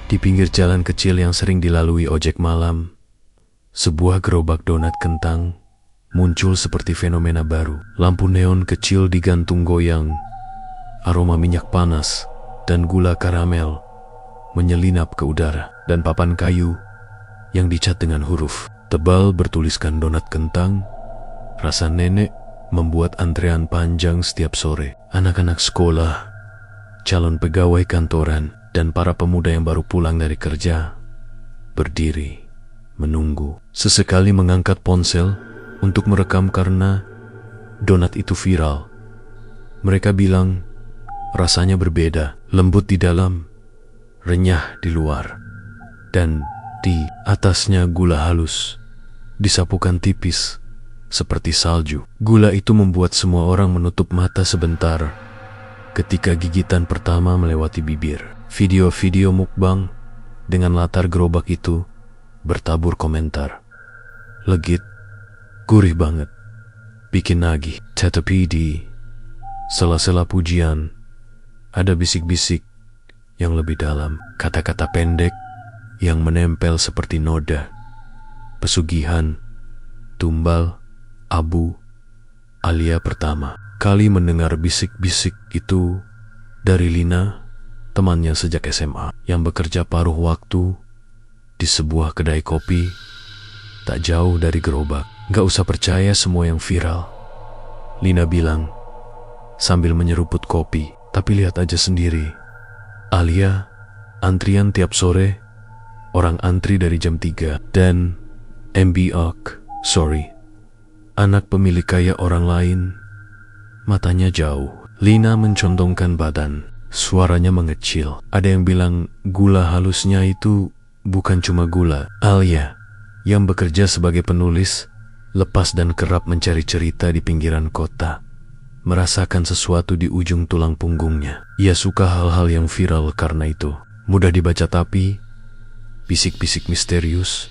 Di pinggir jalan kecil yang sering dilalui ojek malam, sebuah gerobak donat kentang muncul seperti fenomena baru. Lampu neon kecil digantung goyang, aroma minyak panas dan gula karamel menyelinap ke udara, dan papan kayu yang dicat dengan huruf tebal bertuliskan donat kentang rasa nenek membuat antrean panjang setiap sore. Anak-anak sekolah, calon pegawai kantoran, dan para pemuda yang baru pulang dari kerja berdiri, menunggu. Sesekali mengangkat ponsel untuk merekam karena donat itu viral. Mereka bilang rasanya berbeda, lembut di dalam, renyah di luar, dan di atasnya gula halus, disapukan tipis seperti salju. Gula itu membuat semua orang menutup mata sebentar ketika gigitan pertama melewati bibir. Video-video mukbang dengan latar gerobak itu bertabur komentar. Legit, gurih banget, bikin nagih. Tetapi di sela-sela pujian ada bisik-bisik yang lebih dalam, kata-kata pendek yang menempel seperti noda. Pesugihan, tumbal, abu, Alia pertama kali mendengar bisik-bisik itu dari Lina, temannya sejak SMA, yang bekerja paruh waktu di sebuah kedai kopi tak jauh dari gerobak. Gak usah percaya semua yang viral, Lina bilang sambil menyeruput kopi. Tapi lihat aja sendiri, Alia antrian tiap sore, orang antri dari jam 3. Dan MBOK, anak pemilik kaya orang lain, matanya jauh. Lina mencondongkan badan, suaranya mengecil. Ada yang bilang gula halusnya itu bukan cuma gula. Alia, yang bekerja sebagai penulis, lepas dan kerap mencari cerita di pinggiran kota, merasakan sesuatu di ujung tulang punggungnya. Ia suka hal-hal yang viral karena itu mudah dibaca, tapi bisik-bisik misterius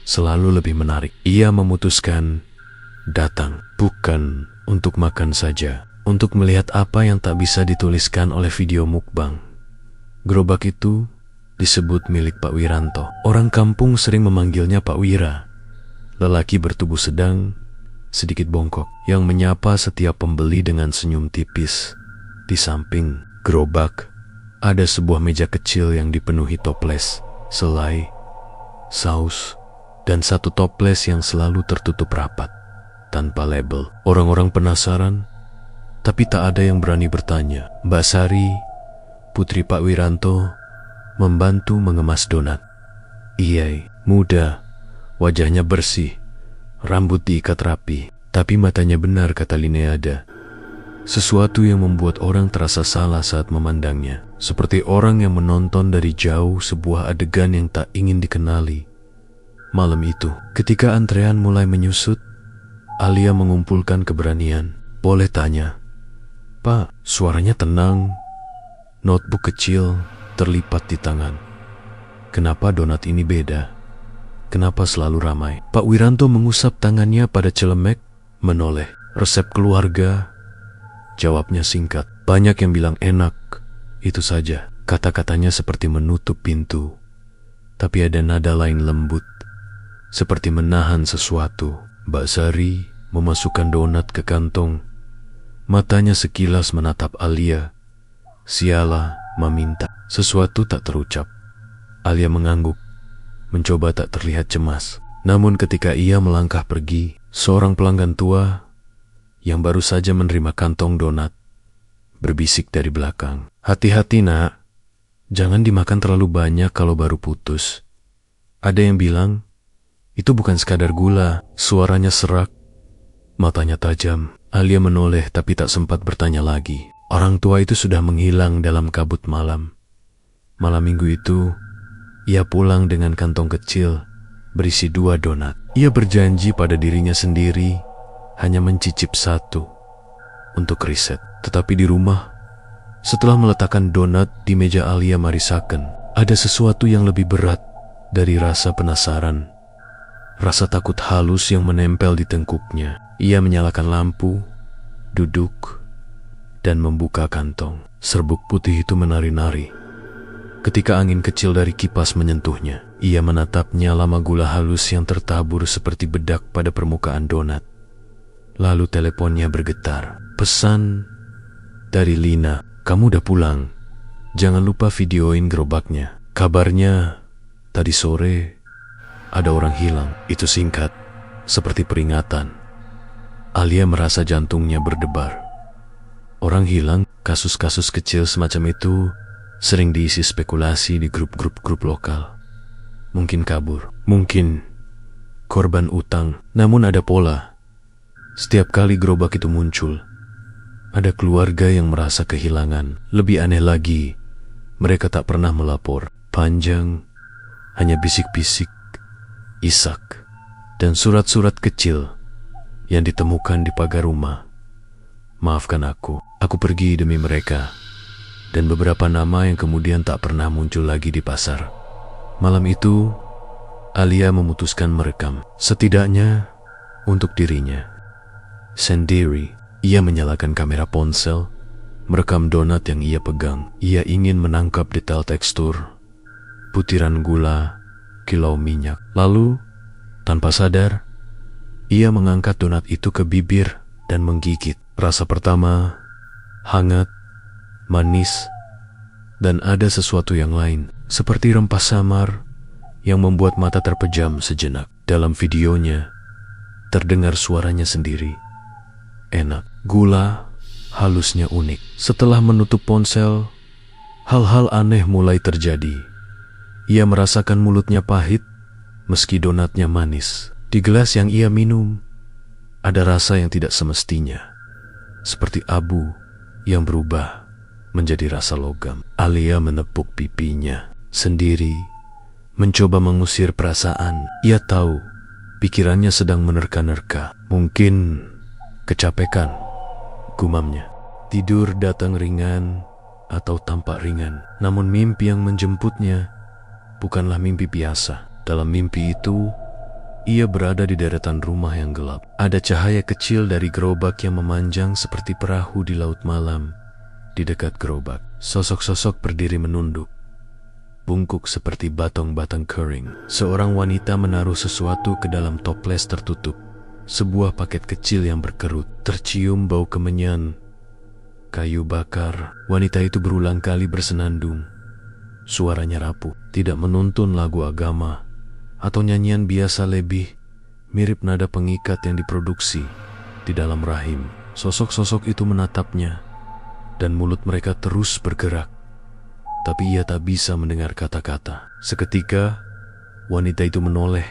selalu lebih menarik. Ia memutuskan datang, bukan untuk makan saja, untuk melihat apa yang tak bisa dituliskan oleh video mukbang. Gerobak itu disebut milik Pak Wiranto. Orang kampung sering memanggilnya Pak Wira, lelaki bertubuh sedang, sedikit bongkok, yang menyapa setiap pembeli dengan senyum tipis. Di samping gerobak ada sebuah meja kecil yang dipenuhi toples, selai, saus, dan satu toples yang selalu tertutup rapat tanpa label. Orang-orang penasaran, tapi tak ada yang berani bertanya. Mbak Sari, putri Pak Wiranto, membantu mengemas donat. Ia muda, wajahnya bersih, rambut diikat rapi, tapi matanya benar, kata Lineada. Sesuatu yang membuat orang terasa salah saat memandangnya, seperti orang yang menonton dari jauh sebuah adegan yang tak ingin dikenali. Malam itu, ketika antrean mulai menyusut, Alia mengumpulkan keberanian. Boleh tanya? Pak, suaranya tenang. Notebook kecil terlipat di tangan. Kenapa donat ini beda? Kenapa selalu ramai? Pak Wiranto mengusap tangannya pada celemek, menoleh. Resep keluarga, jawabnya singkat. Banyak yang bilang enak, itu saja. Kata-katanya seperti menutup pintu, tapi ada nada lain lembut, seperti menahan sesuatu. Mbak Sari memasukkan donat ke kantong. Matanya sekilas menatap Alia. Siala meminta. Sesuatu tak terucap. Alia mengangguk, mencoba tak terlihat cemas. Namun ketika ia melangkah pergi, seorang pelanggan tua yang baru saja menerima kantong donat berbisik dari belakang. Hati-hati nak, jangan dimakan terlalu banyak kalau baru putus. Ada yang bilang, itu bukan sekadar gula. Suaranya serak, matanya tajam. Alia menoleh tapi tak sempat bertanya lagi. Orang tua itu sudah menghilang dalam kabut malam. Malam minggu itu, ia pulang dengan kantong kecil berisi 2 donat. Ia berjanji pada dirinya sendiri hanya mencicip 1 untuk riset. Tetapi di rumah, setelah meletakkan donat di meja Alia Marisaken, ada sesuatu yang lebih berat dari rasa penasaran. Rasa takut halus yang menempel di tengkuknya. Ia menyalakan lampu, duduk, dan membuka kantong. Serbuk putih itu menari-nari. Ketika angin kecil dari kipas menyentuhnya, ia menatapnya lama gula halus yang tertabur seperti bedak pada permukaan donat. Lalu teleponnya bergetar. Pesan dari Lina, "Kamu udah pulang. Jangan lupa videoin gerobaknya. Kabarnya tadi sore ada orang hilang." Itu singkat, seperti peringatan. Alia merasa jantungnya berdebar. Orang hilang, kasus-kasus kecil semacam itu sering diisi spekulasi di grup lokal. Mungkin kabur, mungkin korban utang. Namun ada pola. Setiap kali gerobak itu muncul, ada keluarga yang merasa kehilangan. Lebih aneh lagi, mereka tak pernah melapor. Panjang, hanya bisik-bisik, isak, dan surat-surat kecil yang ditemukan di pagar rumah. "Maafkan aku pergi demi mereka." Dan beberapa nama yang kemudian tak pernah muncul lagi di pasar. Malam itu, Alia memutuskan merekam, setidaknya untuk dirinya sendiri. Ia menyalakan kamera ponsel, merekam donat yang ia pegang. Ia ingin menangkap detail tekstur, butiran gula, kilau minyak. Lalu, tanpa sadar, ia mengangkat donat itu ke bibir dan menggigit. Rasa pertama, hangat, manis, dan ada sesuatu yang lain, seperti rempah samar yang membuat mata terpejam sejenak. Dalam videonya, terdengar suaranya sendiri. Enak, gula, halusnya unik. Setelah menutup ponsel, hal-hal aneh mulai terjadi. Ia merasakan mulutnya pahit, meski donatnya manis. Di gelas yang ia minum, ada rasa yang tidak semestinya, seperti abu yang berubah menjadi rasa logam. Alia menepuk pipinya sendiri, mencoba mengusir perasaan. Ia tahu pikirannya sedang menerka-nerka. Mungkin kecapekan, gumamnya. Tidur datang ringan atau tampak ringan. Namun mimpi yang menjemputnya bukanlah mimpi biasa. Dalam mimpi itu, ia berada di deretan rumah yang gelap. Ada cahaya kecil dari gerobak yang memanjang seperti perahu di laut malam. Di dekat gerobak, sosok-sosok berdiri menunduk, bungkuk seperti batang-batang kering. Seorang wanita menaruh sesuatu ke dalam toples tertutup. Sebuah paket kecil yang berkerut. Tercium bau kemenyan, kayu bakar. Wanita itu berulang kali bersenandung. Suaranya rapuh, tidak menuntun lagu agama atau nyanyian biasa, lebih mirip nada pengikat yang diproduksi di dalam rahim. Sosok-sosok itu menatapnya, dan mulut mereka terus bergerak. Tapi ia tak bisa mendengar kata-kata. Seketika, wanita itu menoleh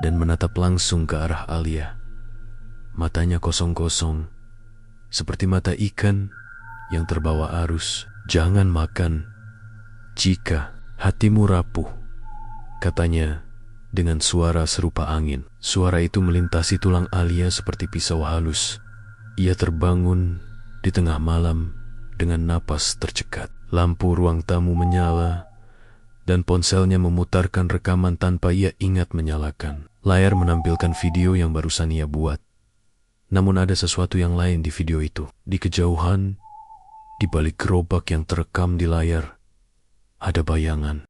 dan menatap langsung ke arah Alia. Matanya kosong-kosong, seperti mata ikan yang terbawa arus. "Jangan makan jika hatimu rapuh," katanya dengan suara serupa angin. Suara itu melintasi tulang Alia seperti pisau halus. Ia terbangun di tengah malam dengan napas tercekat. Lampu ruang tamu menyala, dan ponselnya memutarkan rekaman tanpa ia ingat menyalakan. Layar menampilkan video yang barusan ia buat. Namun ada sesuatu yang lain di video itu. Di kejauhan, di balik gerobak yang terekam di layar, ada bayangan.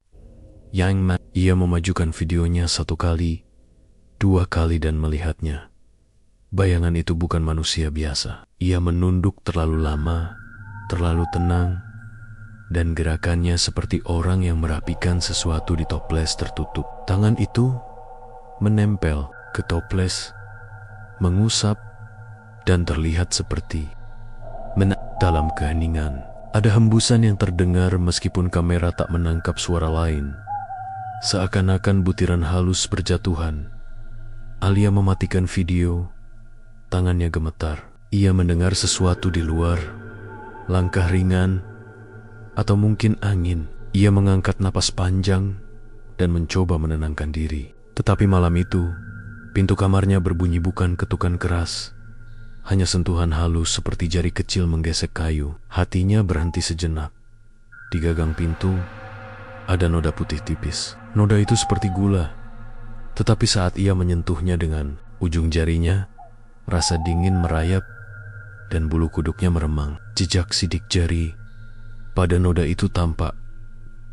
Yang ia memajukan videonya 1 kali, 2 kali dan melihatnya. Bayangan itu bukan manusia biasa. Ia menunduk terlalu lama, terlalu tenang, dan gerakannya seperti orang yang merapikan sesuatu di toples tertutup. Tangan itu menempel ke toples, mengusap, dan terlihat seperti dalam keheningan. Ada hembusan yang terdengar meskipun kamera tak menangkap suara lain. Seakan-akan butiran halus berjatuhan. Alia mematikan video, tangannya gemetar. Ia mendengar sesuatu di luar, langkah ringan, atau mungkin angin. Ia mengangkat napas panjang dan mencoba menenangkan diri. Tetapi malam itu, pintu kamarnya berbunyi bukan ketukan keras, hanya sentuhan halus seperti jari kecil menggesek kayu. Hatinya berhenti sejenak. Di gagang pintu, ada noda putih tipis. Noda itu seperti gula. Tetapi saat ia menyentuhnya dengan ujung jarinya, rasa dingin merayap dan bulu kuduknya meremang. Jejak sidik jari pada noda itu tampak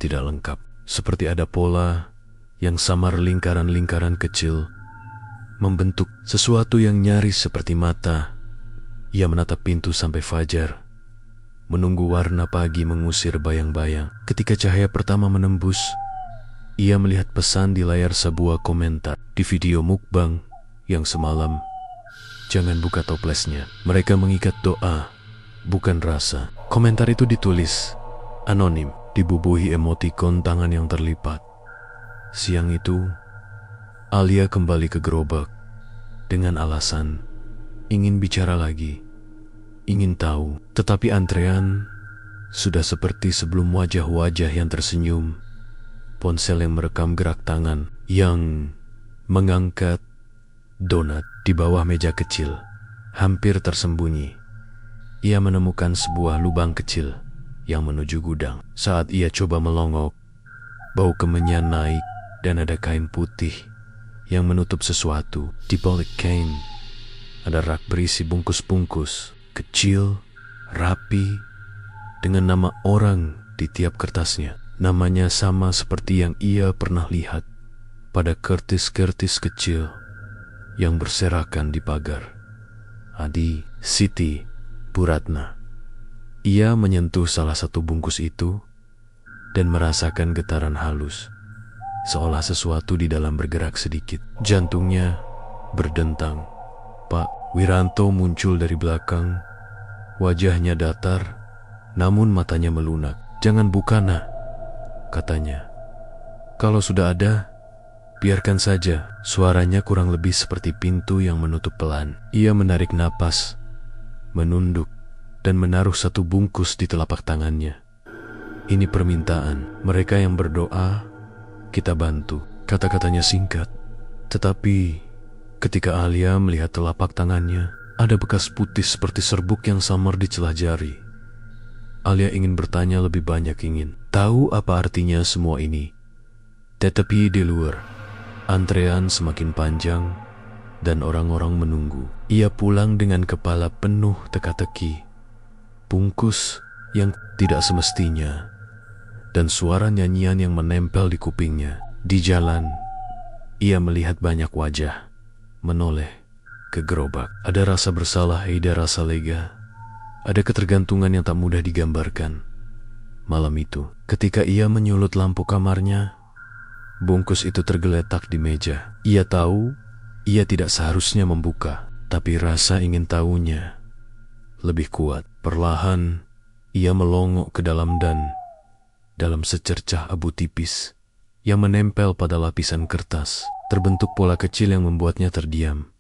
tidak lengkap. Seperti ada pola yang samar, lingkaran-lingkaran kecil membentuk sesuatu yang nyaris seperti mata. Ia menatap pintu sampai fajar, menunggu warna pagi mengusir bayang-bayang. Ketika cahaya pertama menembus, ia melihat pesan di layar sebuah komentar di video mukbang yang semalam. Jangan buka toplesnya, mereka mengikat doa, bukan rasa. Komentar itu ditulis anonim, dibubuhi emotikon tangan yang terlipat. Siang itu, Alia kembali ke gerobak dengan alasan ingin bicara lagi, ingin tahu. Tetapi antrean sudah seperti sebelum, wajah-wajah yang tersenyum, ponsel yang merekam gerak tangan yang mengangkat donat di bawah meja kecil, hampir tersembunyi. Ia menemukan sebuah lubang kecil yang menuju gudang. Saat ia coba melongok, bau kemenyan naik dan ada kain putih yang menutup sesuatu. Di balik kain ada rak berisi bungkus-bungkus kecil, rapi, dengan nama orang di tiap kertasnya. Namanya sama seperti yang ia pernah lihat pada kertis-kertis kecil yang berserakan di pagar. Adi Siti Buratna. Ia menyentuh salah satu bungkus itu dan merasakan getaran halus, seolah sesuatu di dalam bergerak sedikit. Jantungnya berdentang. Pak Wiranto muncul dari belakang. Wajahnya datar, namun matanya melunak. Jangan buka, nak, katanya. Kalau sudah ada, biarkan saja. Suaranya kurang lebih seperti pintu yang menutup pelan. Ia menarik napas, menunduk, dan menaruh satu bungkus di telapak tangannya. Ini permintaan. Mereka yang berdoa, kita bantu. Kata-katanya singkat. Tetapi ketika Alia melihat telapak tangannya, ada bekas putih seperti serbuk yang samar di celah jari. Alia ingin bertanya lebih banyak, ingin tahu apa artinya semua ini. Tetapi di luar, antrean semakin panjang dan orang-orang menunggu. Ia pulang dengan kepala penuh teka-teki, bungkus yang tidak semestinya, dan suara nyanyian yang menempel di kupingnya. Di jalan, ia melihat banyak wajah menoleh ke gerobak. Ada rasa bersalah, ada rasa lega, ada ketergantungan yang tak mudah digambarkan. Malam itu, ketika ia menyulut lampu kamarnya, bungkus itu tergeletak di meja. Ia tahu ia tidak seharusnya membuka, tapi rasa ingin tahunya lebih kuat. Perlahan, ia melongok ke dalam dan dalam secercah abu tipis yang menempel pada lapisan kertas, terbentuk pola kecil yang membuatnya terdiam.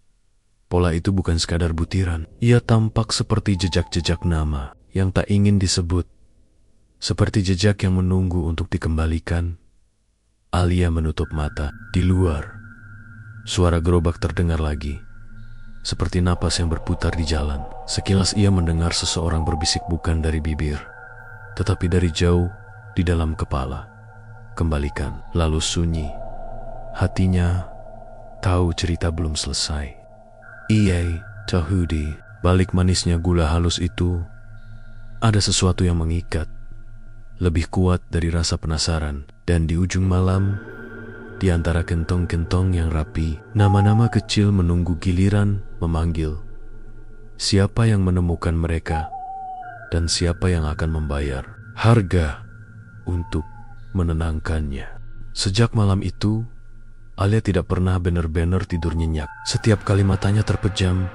Pola itu bukan sekadar butiran. Ia tampak seperti jejak-jejak nama yang tak ingin disebut, seperti jejak yang menunggu untuk dikembalikan. Alia menutup mata. Di luar, suara gerobak terdengar lagi, seperti napas yang berputar di jalan. Sekilas ia mendengar seseorang berbisik, bukan dari bibir, tetapi dari jauh di dalam kepala. Kembalikan. Lalu sunyi. Hatinya tahu cerita belum selesai. Tahudi, balik manisnya gula halus itu, ada sesuatu yang mengikat, lebih kuat dari rasa penasaran. Dan di ujung malam, di antara kentong-kentong yang rapi, nama-nama kecil menunggu giliran memanggil. Siapa yang menemukan mereka, dan siapa yang akan membayar harga untuk menenangkannya. Sejak malam itu, Alia tidak pernah benar-benar tidur nyenyak. Setiap kali matanya terpejam,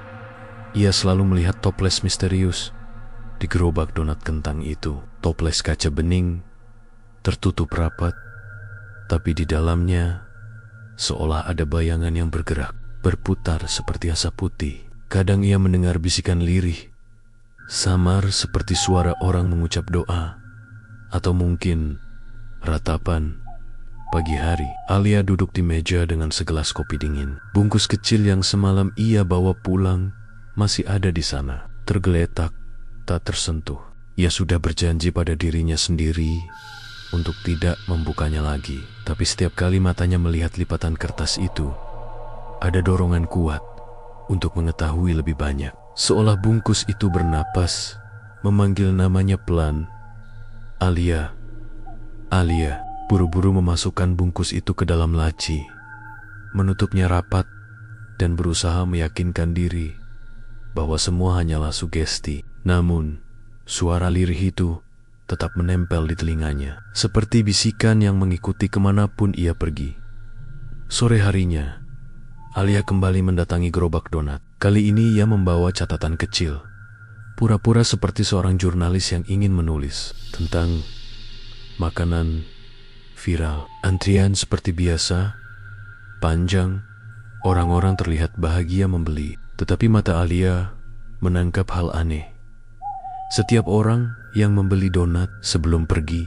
ia selalu melihat toples misterius di gerobak donat kentang itu. Toples kaca bening, tertutup rapat, tapi di dalamnya seolah ada bayangan yang bergerak, berputar seperti asap putih. Kadang ia mendengar bisikan lirih, samar seperti suara orang mengucap doa, atau mungkin ratapan pagi hari. Alia duduk di meja dengan segelas kopi dingin. Bungkus kecil yang semalam ia bawa pulang masih ada di sana, tergeletak, tak tersentuh. Ia sudah berjanji pada dirinya sendiri untuk tidak membukanya lagi. Tapi setiap kali matanya melihat lipatan kertas itu, ada dorongan kuat untuk mengetahui lebih banyak. Seolah bungkus itu bernapas, memanggil namanya pelan. Alia, Alia buru-buru memasukkan bungkus itu ke dalam laci, menutupnya rapat, dan berusaha meyakinkan diri bahwa semua hanyalah sugesti. Namun, suara lirih itu tetap menempel di telinganya, seperti bisikan yang mengikuti kemanapun ia pergi. Sore harinya, Alia kembali mendatangi gerobak donat. Kali ini ia membawa catatan kecil, pura-pura seperti seorang jurnalis yang ingin menulis tentang makanan viral. Antrian seperti biasa, panjang, orang-orang terlihat bahagia membeli. Tetapi mata Alia menangkap hal aneh. Setiap orang yang membeli donat sebelum pergi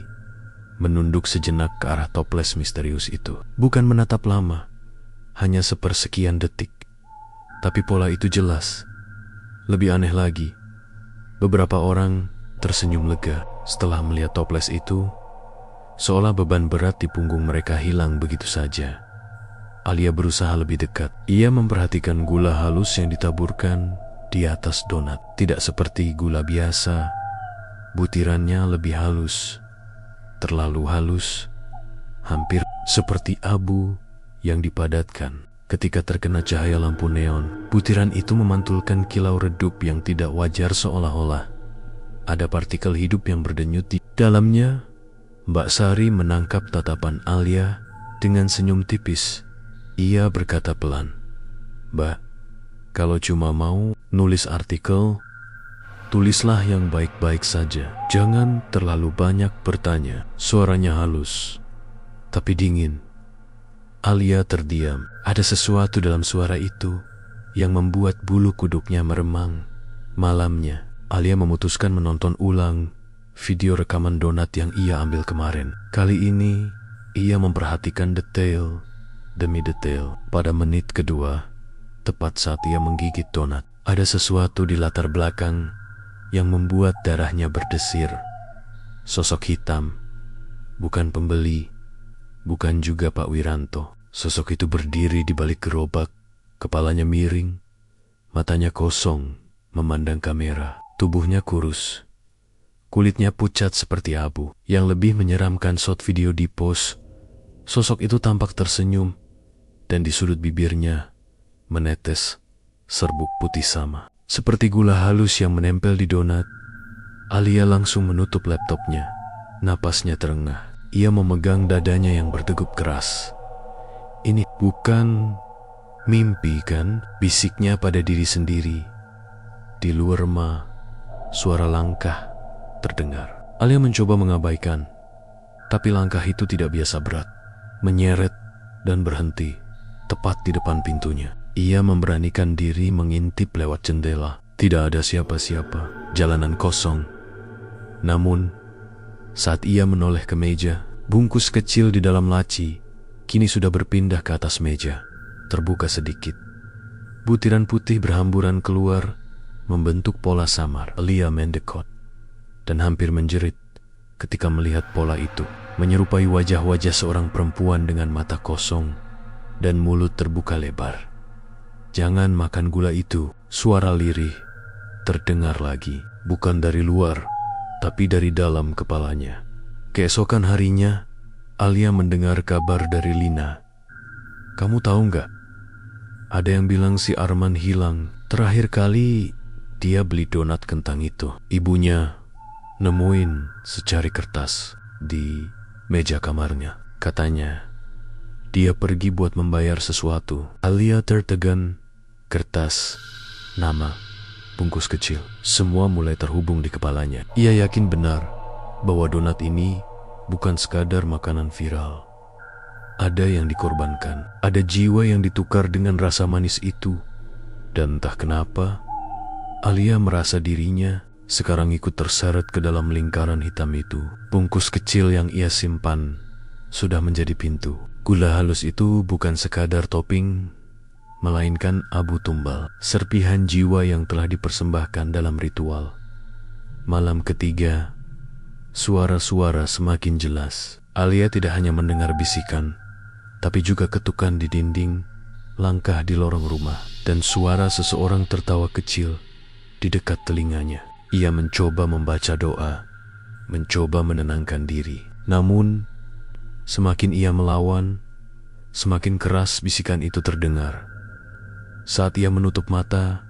menunduk sejenak ke arah toples misterius itu. Bukan menatap lama, hanya sepersekian detik. Tapi pola itu jelas. Lebih aneh lagi, beberapa orang tersenyum lega setelah melihat toples itu, seolah beban berat di punggung mereka hilang begitu saja. Alia berusaha lebih dekat. Ia memperhatikan gula halus yang ditaburkan di atas donat. Tidak seperti gula biasa, butirannya lebih halus, terlalu halus, hampir seperti abu yang dipadatkan. Ketika terkena cahaya lampu neon, butiran itu memantulkan kilau redup yang tidak wajar, seolah-olah ada partikel hidup yang berdenyut di dalamnya. Mbak Sari menangkap tatapan Alia dengan senyum tipis. Ia berkata pelan, "Mbak, kalau cuma mau nulis artikel, tulislah yang baik-baik saja. Jangan terlalu banyak bertanya." Suaranya halus, tapi dingin. Alia terdiam. Ada sesuatu dalam suara itu yang membuat bulu kuduknya meremang. Malamnya, Alia memutuskan menonton ulang video rekaman donat yang ia ambil kemarin. Kali ini, ia memperhatikan detail demi detail. Pada menit kedua, tepat saat ia menggigit donat, ada sesuatu di latar belakang yang membuat darahnya berdesir. Sosok hitam, bukan pembeli, bukan juga Pak Wiranto. Sosok itu berdiri di balik gerobak, kepalanya miring, matanya kosong, memandang kamera. Tubuhnya kurus, kulitnya pucat seperti abu. Yang lebih menyeramkan, saat video dipost, sosok itu tampak tersenyum, dan di sudut bibirnya menetes serbuk putih sama, seperti gula halus yang menempel di donat. Alia langsung menutup laptopnya. Napasnya terengah. Ia memegang dadanya yang berdegup keras. "Ini bukan mimpi, kan?" bisiknya pada diri sendiri. Di luar rumah, suara langkah terdengar. Alia mencoba mengabaikan, tapi langkah itu tidak biasa berat, menyeret dan berhenti tepat di depan pintunya. Ia memberanikan diri mengintip lewat jendela. Tidak ada siapa-siapa, jalanan kosong. Namun, saat ia menoleh ke meja, bungkus kecil di dalam laci kini sudah berpindah ke atas meja, terbuka sedikit. Butiran putih berhamburan keluar, membentuk pola samar. Alia mendekot dan hampir menjerit ketika melihat pola itu. Menyerupai wajah-wajah seorang perempuan dengan mata kosong dan mulut terbuka lebar. "Jangan makan gula itu." Suara lirih terdengar lagi, bukan dari luar, tapi dari dalam kepalanya. Keesokan harinya, Alia mendengar kabar dari Lina. "Kamu tahu nggak? Ada yang bilang si Arman hilang. Terakhir kali dia beli donat kentang itu. Ibunya nemuin secari kertas di meja kamarnya. Katanya dia pergi buat membayar sesuatu." Alia tertegan. Kertas, nama, bungkus kecil, semua mulai terhubung di kepalanya. Ia yakin benar bahwa donat ini bukan sekadar makanan viral. Ada yang dikorbankan, ada jiwa yang ditukar dengan rasa manis itu. Dan entah kenapa, Alia merasa dirinya sekarang ikut terseret ke dalam lingkaran hitam itu. Bungkus kecil yang ia simpan sudah menjadi pintu. Gula halus itu bukan sekadar topping, melainkan abu tumbal, serpihan jiwa yang telah dipersembahkan dalam ritual. Malam ketiga, suara-suara semakin jelas. Alia tidak hanya mendengar bisikan, tapi juga ketukan di dinding, langkah di lorong rumah, dan suara seseorang tertawa kecil di dekat telinganya. Ia mencoba membaca doa, mencoba menenangkan diri. Namun, Semakin ia melawan, semakin keras bisikan itu terdengar. Saat ia menutup mata,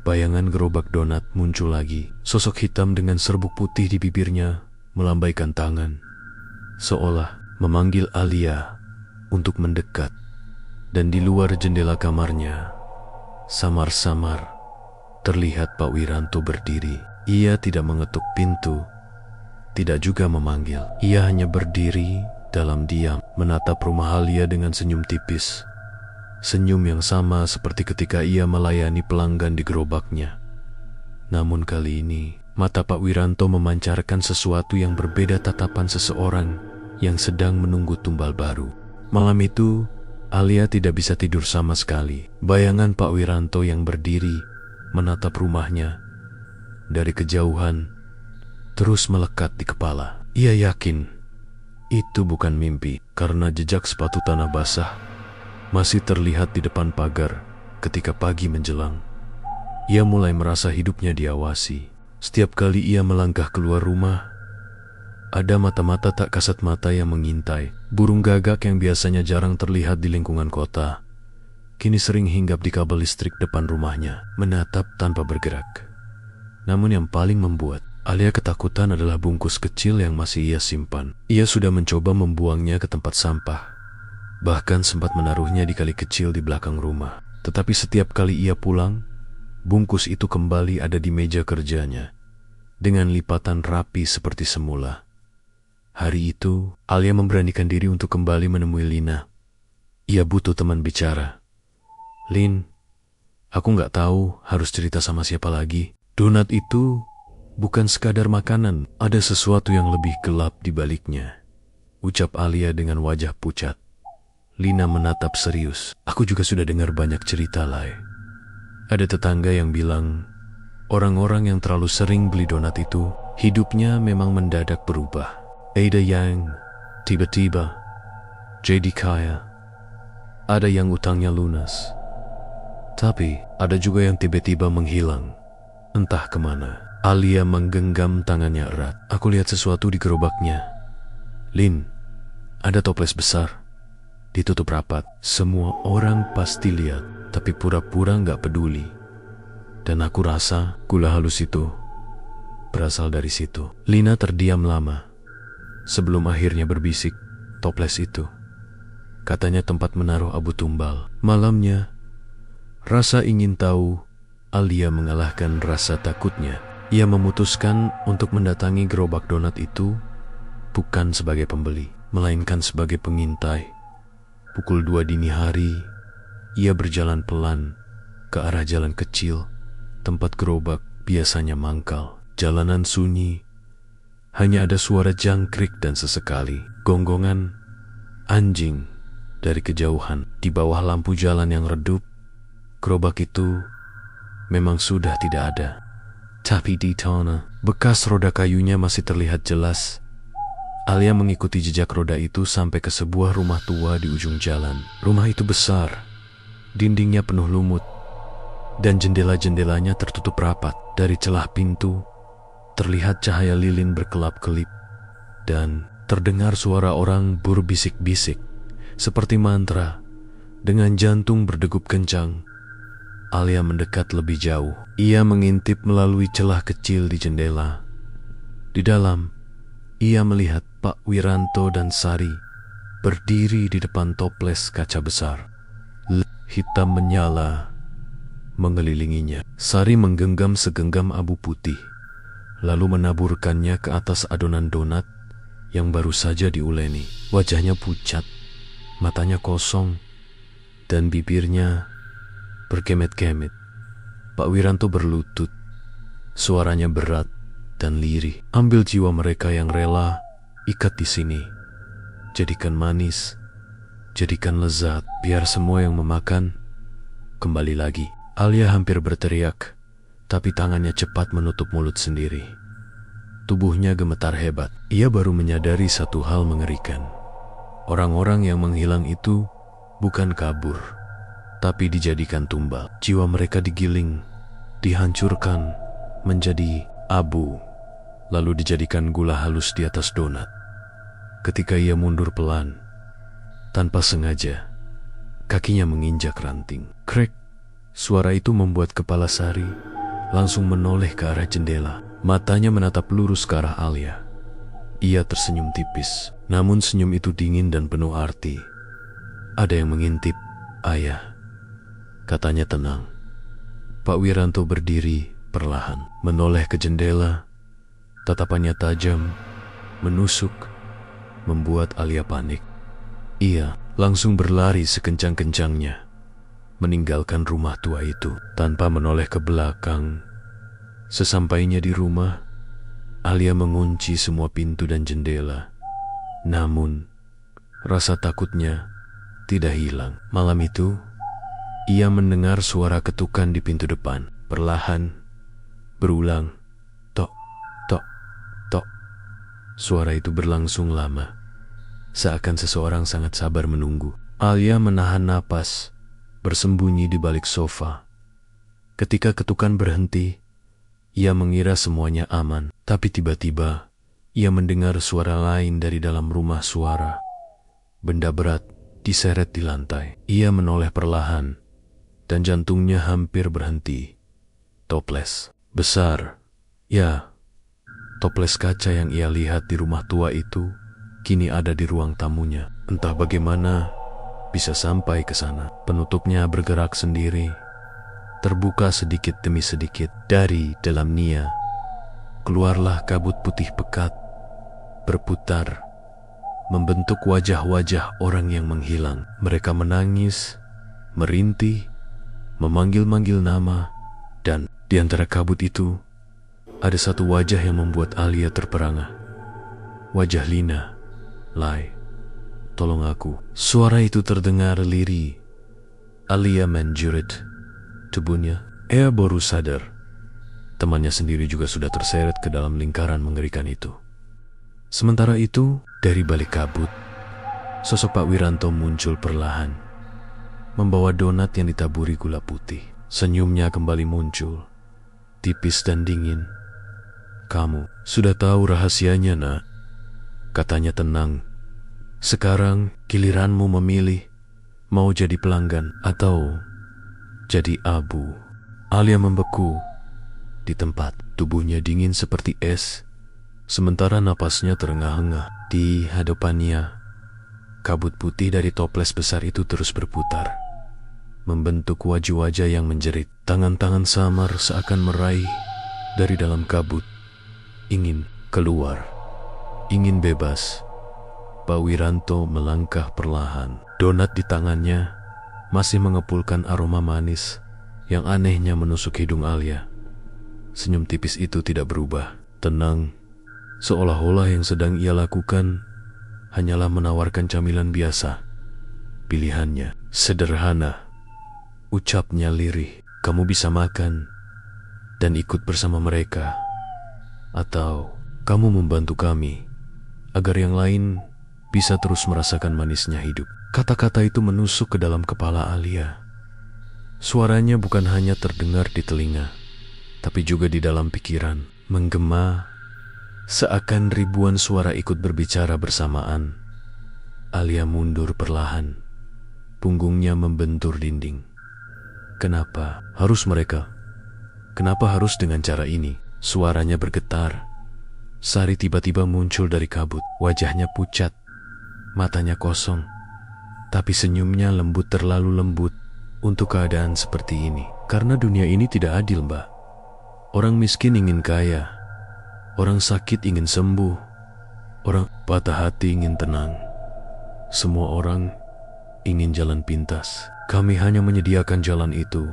bayangan gerobak donat muncul lagi. Sosok hitam dengan serbuk putih di bibirnya melambaikan tangan, seolah memanggil Alia untuk mendekat. Dan di luar jendela kamarnya, samar-samar terlihat Pak Wiranto berdiri. Ia tidak mengetuk pintu, tidak juga memanggil. Ia hanya berdiri dalam diam, menatap rumah Alia dengan senyum tipis. Senyum yang sama seperti ketika ia melayani pelanggan di gerobaknya. Namun kali ini, mata Pak Wiranto memancarkan sesuatu yang berbeda, tatapan seseorang yang sedang menunggu tumbal baru. Malam itu, Alia tidak bisa tidur sama sekali. Bayangan Pak Wiranto yang berdiri menatap rumahnya dari kejauhan terus melekat di kepala. Ia yakin itu bukan mimpi, karena jejak sepatu tanah basah masih terlihat di depan pagar ketika pagi menjelang. Ia mulai merasa hidupnya diawasi. Setiap kali ia melangkah keluar rumah, ada mata-mata tak kasat mata yang mengintai. Burung gagak yang biasanya jarang terlihat di lingkungan kota, kini sering hinggap di kabel listrik depan rumahnya, menatap tanpa bergerak. Namun yang paling membuat Alia ketakutan adalah bungkus kecil yang masih ia simpan. Ia sudah mencoba membuangnya ke tempat sampah, bahkan sempat menaruhnya di kali kecil di belakang rumah. Tetapi setiap kali ia pulang, bungkus itu kembali ada di meja kerjanya, dengan lipatan rapi seperti semula. Hari itu, Alia memberanikan diri untuk kembali menemui Lina. Ia butuh teman bicara. "Lin, aku nggak tahu harus cerita sama siapa lagi. Donat itu bukan sekadar makanan, ada sesuatu yang lebih gelap di baliknya," ucap Alia dengan wajah pucat. Lina menatap serius. "Aku juga sudah dengar banyak cerita, Lai. Ada tetangga yang bilang, orang-orang yang terlalu sering beli donat itu, hidupnya memang mendadak berubah. Ada yang tiba-tiba jadi kaya, ada yang utangnya lunas, tapi ada juga yang tiba-tiba menghilang, entah kemana." Alia menggenggam tangannya erat. "Aku lihat sesuatu di gerobaknya. Lin, ada toples besar, ditutup rapat. Semua orang pasti lihat, tapi pura-pura nggak peduli. Dan aku rasa gula halus itu berasal dari situ." Lina terdiam lama, sebelum akhirnya berbisik, "Toples itu, katanya tempat menaruh abu tumbal." Malamnya, rasa ingin tahu Alia mengalahkan rasa takutnya. Ia memutuskan untuk mendatangi gerobak donat itu bukan sebagai pembeli, melainkan sebagai pengintai. Pukul 2 dini hari, ia berjalan pelan ke arah jalan kecil tempat gerobak biasanya mangkal. Jalanan sunyi, hanya ada suara jangkrik dan sesekali gonggongan anjing dari kejauhan. Di bawah lampu jalan yang redup, gerobak itu memang sudah tidak ada. Tapi di tanah, bekas roda kayunya masih terlihat jelas. Alia mengikuti jejak roda itu sampai ke sebuah rumah tua di ujung jalan. Rumah itu besar, dindingnya penuh lumut, dan jendela-jendelanya tertutup rapat. Dari celah pintu, terlihat cahaya lilin berkelap-kelip, dan terdengar suara orang berbisik-bisik, seperti mantra, dengan jantung berdegup kencang. Alia mendekat lebih jauh. Ia mengintip melalui celah kecil di jendela. Di dalam, ia melihat Pak Wiranto dan Sari berdiri di depan toples kaca besar. Hitam menyala mengelilinginya. Sari menggenggam segenggam abu putih, lalu menaburkannya ke atas adonan donat yang baru saja diuleni. Wajahnya pucat, matanya kosong, dan bibirnya berkemet-kemet. Pak Wiranto berlutut, suaranya berat dan lirih. "Ambil jiwa mereka yang rela, ikat di sini. Jadikan manis, jadikan lezat, biar semua yang memakan kembali lagi." Alia hampir berteriak, tapi tangannya cepat menutup mulut sendiri. Tubuhnya gemetar hebat. Ia baru menyadari satu hal mengerikan. Orang-orang yang menghilang itu bukan kabur, tapi dijadikan tumbal. Jiwa mereka digiling, dihancurkan menjadi abu, lalu dijadikan gula halus di atas donat. ketika ia mundur pelan. Tanpa sengaja, kakinya menginjak ranting. Krek, suara itu membuat kepala Sari langsung menoleh ke arah jendela. Matanya menatap lurus ke arah Alia. Ia tersenyum tipis, namun senyum itu dingin dan penuh arti. Ada yang mengintip, "Ayah," katanya tenang. Pak Wiranto berdiri perlahan, menoleh ke jendela. Tatapannya tajam, menusuk, membuat Alia panik. Ia langsung berlari sekencang-kencangnya, meninggalkan rumah tua itu tanpa menoleh ke belakang. Sesampainya di rumah, Alia mengunci semua pintu dan jendela. Namun, rasa takutnya tidak hilang. Malam itu, ia mendengar suara ketukan di pintu depan. Perlahan, berulang. Tok, tok, tok. Suara itu berlangsung lama, seakan seseorang sangat sabar menunggu. Alia menahan napas, bersembunyi di balik sofa. Ketika ketukan berhenti, ia mengira semuanya aman. Tapi tiba-tiba, ia mendengar suara lain dari dalam rumah suara. Benda berat diseret di lantai. Ia menoleh perlahan, dan jantungnya hampir berhenti. Toples besar. Ya, toples kaca yang ia lihat di rumah tua itu kini ada di ruang tamunya. Entah bagaimana bisa sampai ke sana. Penutupnya bergerak sendiri, terbuka sedikit demi sedikit. Dari dalam Nia keluarlah kabut putih pekat, berputar, membentuk wajah-wajah orang yang menghilang. Mereka menangis, merintih, memanggil-manggil nama, dan di antara kabut itu ada satu wajah yang membuat Alia terperangah. Wajah Lina. "Lai, tolong aku." Suara itu terdengar lirih. Alia menjerit tubuhnya. Ia baru sadar, temannya sendiri juga sudah terseret ke dalam lingkaran mengerikan itu. Sementara itu, dari balik kabut, sosok Pak Wiranto muncul perlahan, membawa donat yang ditaburi gula putih. Senyumnya kembali muncul, tipis dan dingin. "Kamu sudah tahu rahasianya, Nak," katanya tenang. "Sekarang giliranmu memilih, mau jadi pelanggan atau jadi abu." Alia membeku di tempat, tubuhnya dingin seperti es, sementara napasnya terengah-engah. Di hadapannya, kabut putih dari toples besar itu terus berputar, membentuk wajah-wajah yang menjerit. Tangan-tangan samar seakan meraih dari dalam kabut, ingin keluar, ingin bebas. Pak Wiranto melangkah perlahan. Donat di tangannya masih mengepulkan aroma manis yang anehnya menusuk hidung Alia. Senyum tipis itu tidak berubah, tenang, seolah-olah yang sedang ia lakukan hanyalah menawarkan camilan biasa. Pilihannya sederhana, ucapnya lirih. "Kamu bisa makan dan ikut bersama mereka, atau kamu membantu kami agar yang lain bisa terus merasakan manisnya hidup." Kata-kata itu menusuk ke dalam kepala Alia. Suaranya bukan hanya terdengar di telinga, tapi juga di dalam pikiran, menggema seakan ribuan suara ikut berbicara bersamaan. Alia mundur perlahan, punggungnya membentur dinding. Kenapa harus mereka? Kenapa harus dengan cara ini? Suaranya bergetar. Sari tiba-tiba muncul dari kabut. Wajahnya pucat, matanya kosong, tapi senyumnya lembut, terlalu lembut untuk keadaan seperti ini. Karena dunia ini tidak adil, Mbak. Orang miskin ingin kaya, orang sakit ingin sembuh, orang patah hati ingin tenang. Semua orang ingin jalan pintas. Kami hanya menyediakan jalan itu,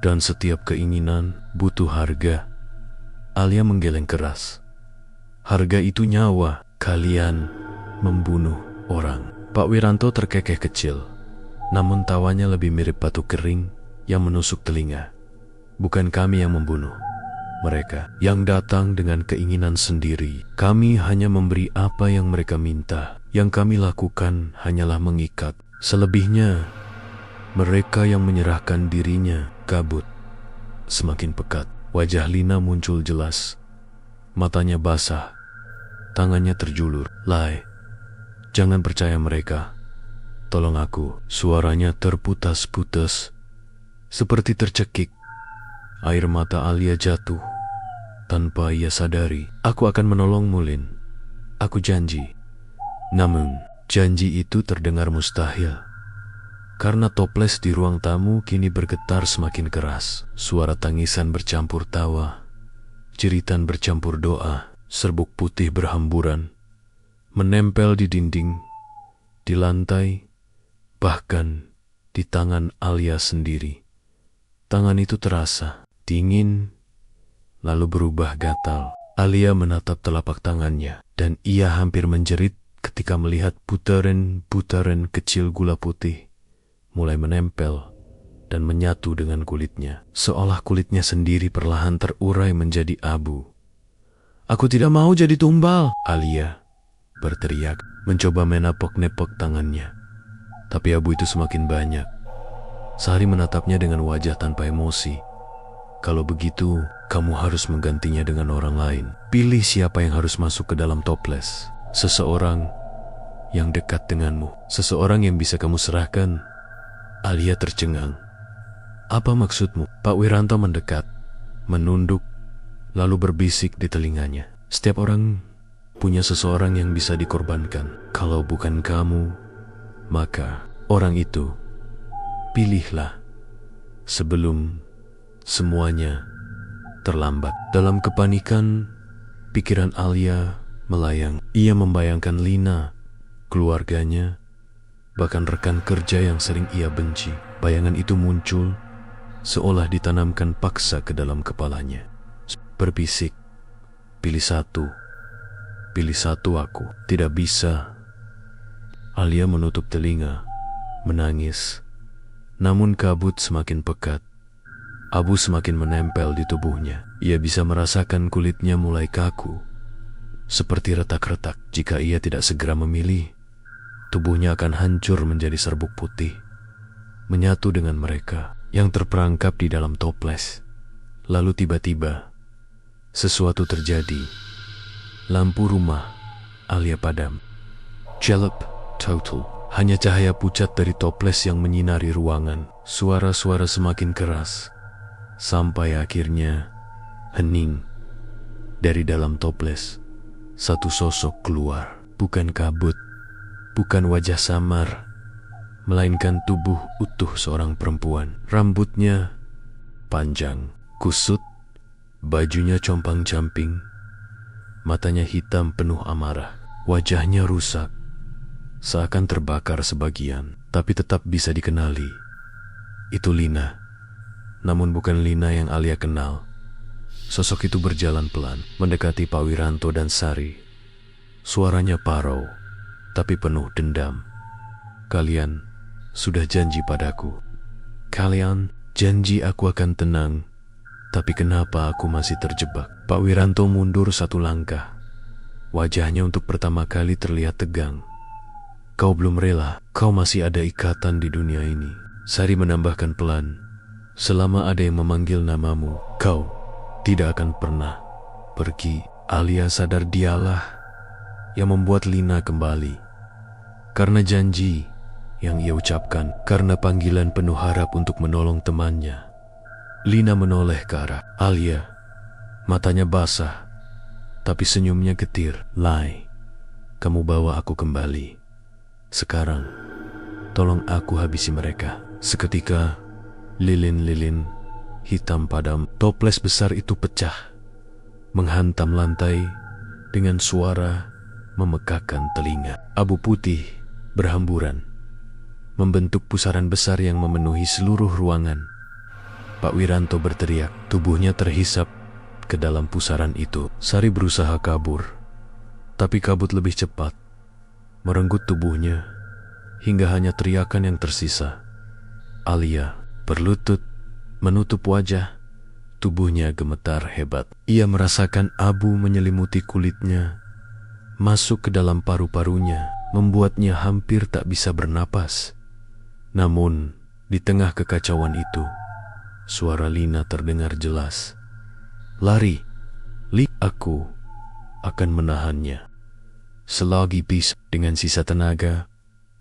dan setiap keinginan butuh harga. Alia menggeleng keras. Harga itu nyawa. Kalian membunuh orang. Pak Wiranto terkekeh kecil, namun tawanya lebih mirip batu kering yang menusuk telinga. Bukan kami yang membunuh, mereka yang datang dengan keinginan sendiri. Kami hanya memberi apa yang mereka minta. Yang kami lakukan hanyalah mengikat. Selebihnya, mereka yang menyerahkan dirinya. Kabut semakin pekat. Wajah Lina muncul jelas. Matanya basah, tangannya terjulur. Lai, Jangan percaya mereka. Tolong aku. Suaranya terputas-putas, seperti tercekik. Air mata Alia jatuh. Tanpa ia sadari, aku akan menolongmu, Lin. Aku janji. Namun, janji itu terdengar mustahil. Karena toples di ruang tamu kini bergetar semakin keras. Suara tangisan bercampur tawa, jeritan bercampur doa, serbuk putih berhamburan, menempel di dinding, di lantai, bahkan di tangan Alia sendiri. Tangan itu terasa dingin, lalu berubah gatal. Alia menatap telapak tangannya, dan ia hampir menjerit ketika melihat butaran-butaran kecil gula putih mulai menempel dan menyatu dengan kulitnya, seolah kulitnya sendiri perlahan terurai menjadi abu. Aku tidak mau jadi tumbal, Alia berteriak, mencoba menepok-nepok tangannya. Tapi abu itu semakin banyak. Sari menatapnya dengan wajah tanpa emosi. Kalau begitu, kamu harus menggantinya dengan orang lain. Pilih siapa yang harus masuk ke dalam toples. Seseorang yang dekat denganmu, seseorang yang bisa kamu serahkan. Alia tercengang. Apa maksudmu? Pak Wiranto mendekat, menunduk, lalu berbisik di telinganya. Setiap orang punya seseorang yang bisa dikorbankan. Kalau bukan kamu, maka orang itu. Pilihlah sebelum semuanya terlambat. Dalam kepanikan, pikiran Alia melayang. Ia membayangkan Lina, keluarganya, bahkan rekan kerja yang sering ia benci. Bayangan itu muncul seolah ditanamkan paksa ke dalam kepalanya. Berbisik, pilih satu aku. Tidak bisa. Alia menutup telinga, menangis. Namun kabut semakin pekat. Abu semakin menempel di tubuhnya. Ia bisa merasakan kulitnya mulai kaku, seperti retak-retak. Jika ia tidak segera memilih, tubuhnya akan hancur menjadi serbuk putih, menyatu dengan mereka yang terperangkap di dalam toples. Lalu tiba-tiba, sesuatu terjadi. Lampu rumah Alia padam. Celup total. Hanya cahaya pucat dari toples yang menyinari ruangan. Suara-suara semakin keras, sampai akhirnya hening. Dari dalam toples, satu sosok keluar. Bukan kabut, bukan wajah samar, melainkan tubuh utuh seorang perempuan. Rambutnya panjang, kusut, bajunya compang-camping, matanya hitam penuh amarah. Wajahnya rusak, seakan terbakar sebagian, tapi tetap bisa dikenali. Itu Lina, namun bukan Lina yang Alia kenal. Sosok itu berjalan pelan, mendekati Pak Wiranto dan Sari. Suaranya parau, tapi penuh dendam. Kalian sudah janji padaku. Kalian janji aku akan tenang, tapi kenapa aku masih terjebak? Pak Wiranto mundur satu langkah. Wajahnya untuk pertama kali terlihat tegang. Kau belum rela, kau masih ada ikatan di dunia ini. Sari menambahkan pelan, selama ada yang memanggil namamu, kau tidak akan pernah pergi. Alia sadar dialah yang membuat Lina kembali. Karena janji yang ia ucapkan, karena panggilan penuh harap untuk menolong temannya. Lina menoleh ke arah Alia. Matanya basah, tapi senyumnya getir. Lai, kamu bawa aku kembali. Sekarang, tolong aku habisi mereka. Seketika, lilin-lilin hitam padam toples besar itu pecah, menghantam lantai dengan suara memekakan telinga. Abu putih berhamburan, membentuk pusaran besar yang memenuhi seluruh ruangan. Pak Wiranto berteriak, tubuhnya terhisap ke dalam pusaran itu. Sari berusaha kabur, tapi kabut lebih cepat, merenggut tubuhnya hingga hanya teriakan yang tersisa. Alia berlutut, menutup wajah, tubuhnya gemetar hebat. Ia merasakan abu menyelimuti kulitnya, masuk ke dalam paru-parunya, membuatnya hampir tak bisa bernapas. Namun, di tengah kekacauan itu, suara Lina terdengar jelas. Lari, Li, aku akan menahannya. Selagi bisa dengan sisa tenaga,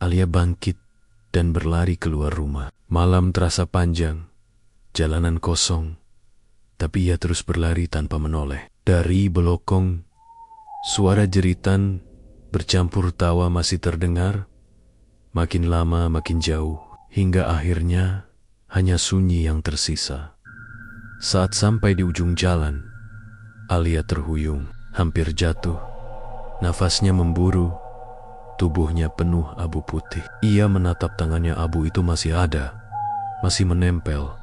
Alia bangkit dan berlari keluar rumah. Malam terasa panjang, jalanan kosong, tapi ia terus berlari tanpa menoleh. Dari belokong, suara jeritan bercampur tawa masih terdengar, makin lama makin jauh, hingga akhirnya hanya sunyi yang tersisa. Saat sampai di ujung jalan, Alia terhuyung, hampir jatuh. Nafasnya memburu, tubuhnya penuh abu putih. Ia menatap tangannya, abu itu masih ada, masih menempel.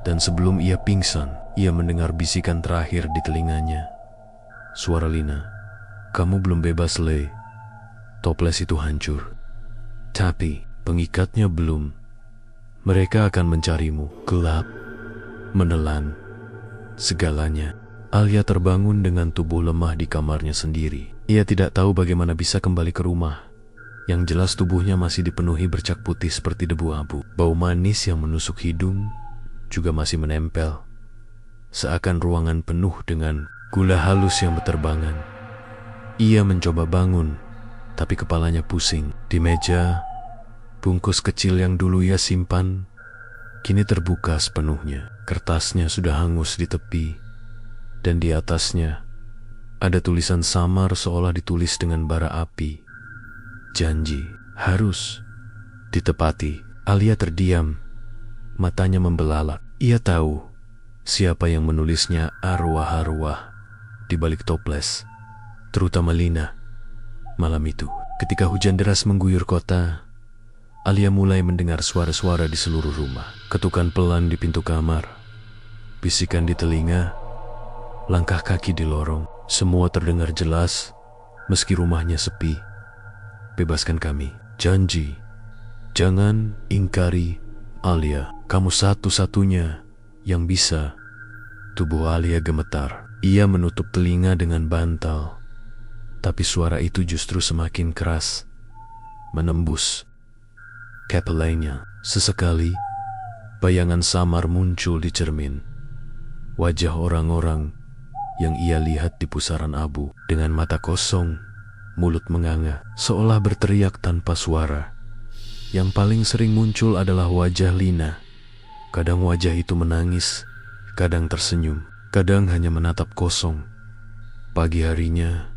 Dan sebelum ia pingsan, ia mendengar bisikan terakhir di telinganya. Suara Lina, "Kamu belum bebas, Le. Toples itu hancur. Tapi pengikatnya belum. Mereka akan mencarimu." Gelap, menelan, segalanya. Alia terbangun dengan tubuh lemah di kamarnya sendiri. Ia tidak tahu bagaimana bisa kembali ke rumah. Yang jelas tubuhnya masih dipenuhi bercak putih seperti debu abu. Bau manis yang menusuk hidung juga masih menempel. Seakan ruangan penuh dengan gula halus yang berterbangan. Ia mencoba bangun, tapi kepalanya pusing. Di meja, bungkus kecil yang dulu ia simpan kini terbuka sepenuhnya. Kertasnya sudah hangus di tepi, dan di atasnya ada tulisan samar seolah ditulis dengan bara api. Janji harus ditepati. Alia terdiam, matanya membelalak. Ia tahu siapa yang menulisnya, arwah-arwah di balik toples, terutama Lina. Malam itu, ketika hujan deras mengguyur kota, Alia mulai mendengar suara-suara di seluruh rumah. Ketukan pelan di pintu kamar, bisikan di telinga, langkah kaki di lorong. Semua terdengar jelas, meski rumahnya sepi. "Bebaskan kami." "Janji, jangan ingkari Alia. Kamu satu-satunya yang bisa." Tubuh Alia gemetar. Ia menutup telinga dengan bantal, tapi suara itu justru semakin keras, menembus kepalanya. Sesekali, bayangan samar muncul di cermin. Wajah orang-orang yang ia lihat di pusaran abu, dengan mata kosong, mulut menganga, seolah berteriak tanpa suara. Yang paling sering muncul adalah wajah Lina. Kadang wajah itu menangis, kadang tersenyum, kadang hanya menatap kosong. Pagi harinya,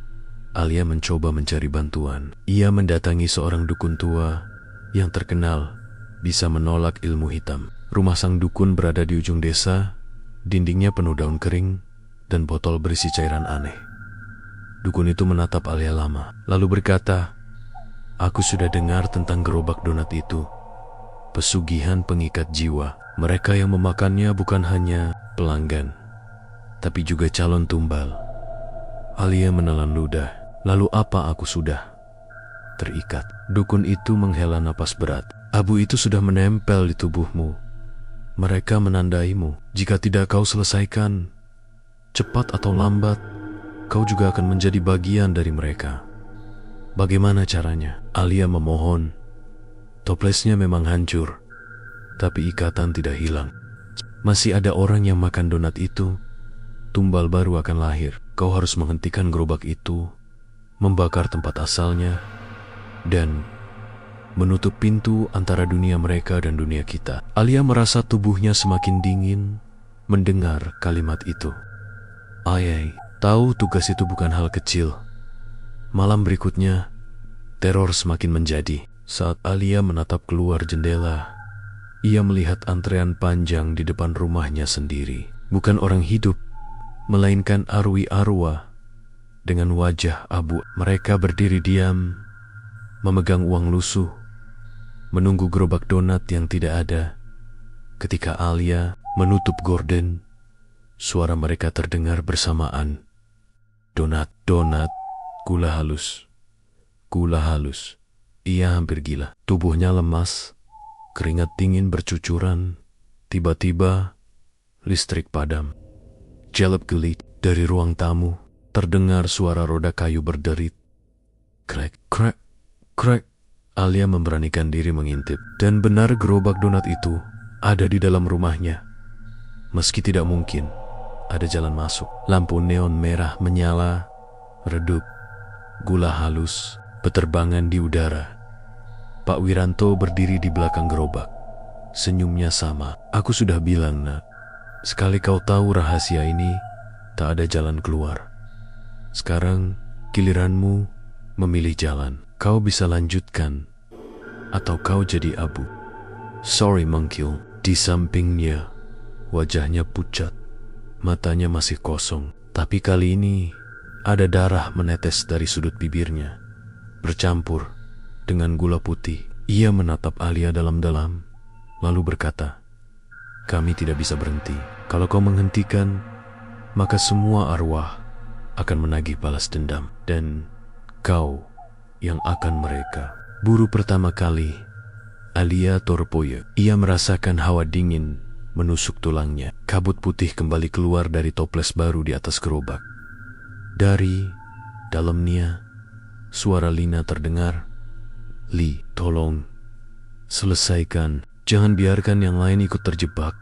Alia mencoba mencari bantuan. Ia mendatangi seorang dukun tua yang terkenal bisa menolak ilmu hitam. Rumah sang dukun berada di ujung desa, dindingnya penuh daun kering dan botol berisi cairan aneh. Dukun itu menatap Alia lama, lalu berkata, "Aku sudah dengar tentang gerobak donat itu. Pesugihan pengikat jiwa. Mereka yang memakannya bukan hanya pelanggan, tapi juga calon tumbal." Alia menelan ludah. "Lalu apa aku sudah terikat?" Dukun itu menghela napas berat. "Abu itu sudah menempel di tubuhmu. Mereka menandaimu. Jika tidak kau selesaikan, cepat atau lambat, kau juga akan menjadi bagian dari mereka." "Bagaimana caranya?" Alia memohon. Toplesnya memang hancur, tapi ikatan tidak hilang. "Masih ada orang yang makan donat itu. Tumbal baru akan lahir. Kau harus menghentikan gerobak itu, membakar tempat asalnya, dan menutup pintu antara dunia mereka dan dunia kita." Alia merasa tubuhnya semakin dingin mendengar kalimat itu. Ayai tahu tugas itu bukan hal kecil. Malam berikutnya, teror semakin menjadi. Saat Alia menatap keluar jendela, ia melihat antrean panjang di depan rumahnya sendiri. Bukan orang hidup, melainkan arwah-arwah dengan wajah abu. Mereka berdiri diam, memegang uang lusuh, menunggu gerobak donat yang tidak ada. Ketika Alia menutup gorden, suara mereka terdengar bersamaan. "Donat, donat, gula halus, gula halus." Ia hampir gila. Tubuhnya lemas, keringat dingin bercucuran. Tiba-tiba, listrik padam. Jelek gelit. Dari ruang tamu, terdengar suara roda kayu berderit. Krek, krek, krek. Alia memberanikan diri mengintip. Dan benar gerobak donat itu ada di dalam rumahnya. Meski tidak mungkin ada jalan masuk. Lampu neon merah menyala, redup, gula halus berterbangan di udara. Pak Wiranto berdiri di belakang gerobak. Senyumnya sama. Aku sudah bilang, nak, sekali kau tahu rahasia ini, tak ada jalan keluar. Sekarang giliranmu memilih jalan. Kau bisa lanjutkan, atau kau jadi abu. Sorry, Mangkil. Di sampingnya, wajahnya pucat, matanya masih kosong. Tapi kali ini, ada darah menetes dari sudut bibirnya, bercampur dengan gula putih. Ia menatap Alia dalam-dalam, lalu berkata, kami tidak bisa berhenti. Kalau kau menghentikan, maka semua arwah akan menagih balas dendam. Dan kau yang akan mereka buru pertama kali. Alia terpoyak. Ia merasakan hawa dingin menusuk tulangnya. Kabut putih kembali keluar dari toples baru di atas gerobak. Dari dalamnya, suara Lina terdengar. Li, tolong, selesaikan. Jangan biarkan yang lain ikut terjebak.